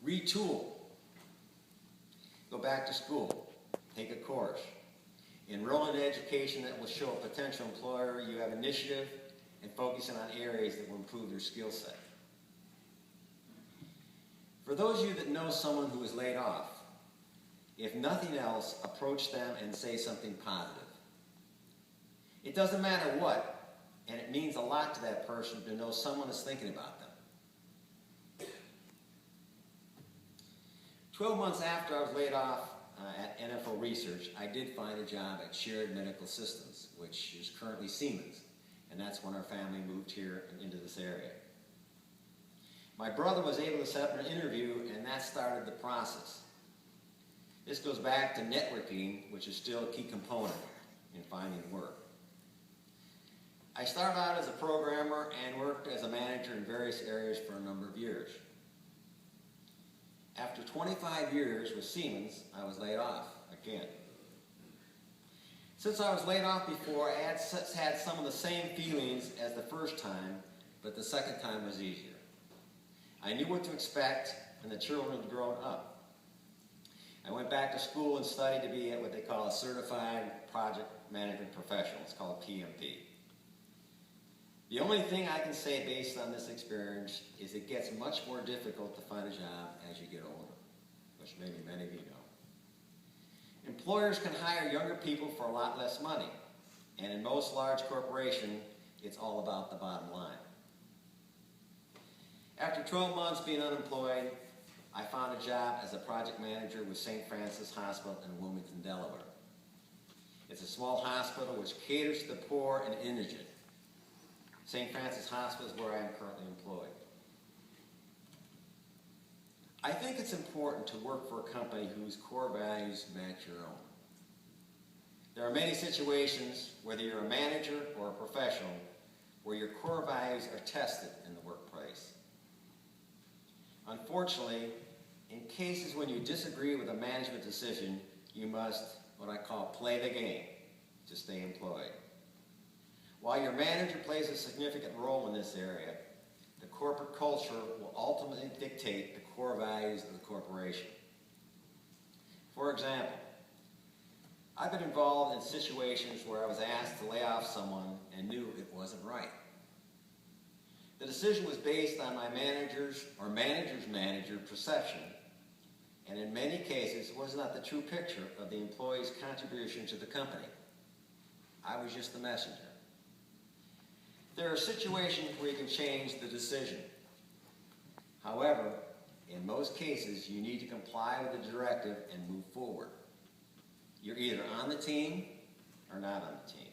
retool, go back to school, take a course, enroll in education that will show a potential employer you have initiative and focusing on areas that will improve your skill set. For those of you that know someone who was laid off, if nothing else, approach them and say something positive. It doesn't matter what, and it means a lot to that person to know someone is thinking about them. 12 months after I was laid off at NFL Research, I did find a job at Shared Medical Systems, which is currently Siemens, and that's when our family moved here into this area. My brother was able to set up an interview, and that started the process. This goes back to networking, which is still a key component in finding work. I started out as a programmer and worked as a manager in various areas for a number of years. After 25 years with Siemens, I was laid off again. Since I was laid off before, I had some of the same feelings as the first time, but the second time was easier. I knew what to expect, and the children had grown up. I went back to school and studied to be what they call a Certified Project Management Professional. It's called PMP. The only thing I can say based on this experience is it gets much more difficult to find a job as you get older, which maybe many of you know. Employers can hire younger people for a lot less money, and in most large corporations, it's all about the bottom line. After 12 months being unemployed, I found a job as a project manager with St. Francis Hospital in Wilmington, Delaware. It's a small hospital which caters to the poor and indigent. St. Francis Hospital is where I am currently employed. I think it's important to work for a company whose core values match your own. There are many situations, whether you're a manager or a professional, where your core values are tested in the workplace. Unfortunately, in cases when you disagree with a management decision, you must, what I call, play the game to stay employed. While your manager plays a significant role in this area, the corporate culture will ultimately dictate the core values of the corporation. For example, I've been involved in situations where I was asked to lay off someone and knew it wasn't right. The decision was based on my manager's or manager's manager perception, and in many cases was not the true picture of the employee's contribution to the company. I was just the messenger. There are situations where you can change the decision. However, in most cases, you need to comply with the directive and move forward. You're either on the team or not on the team.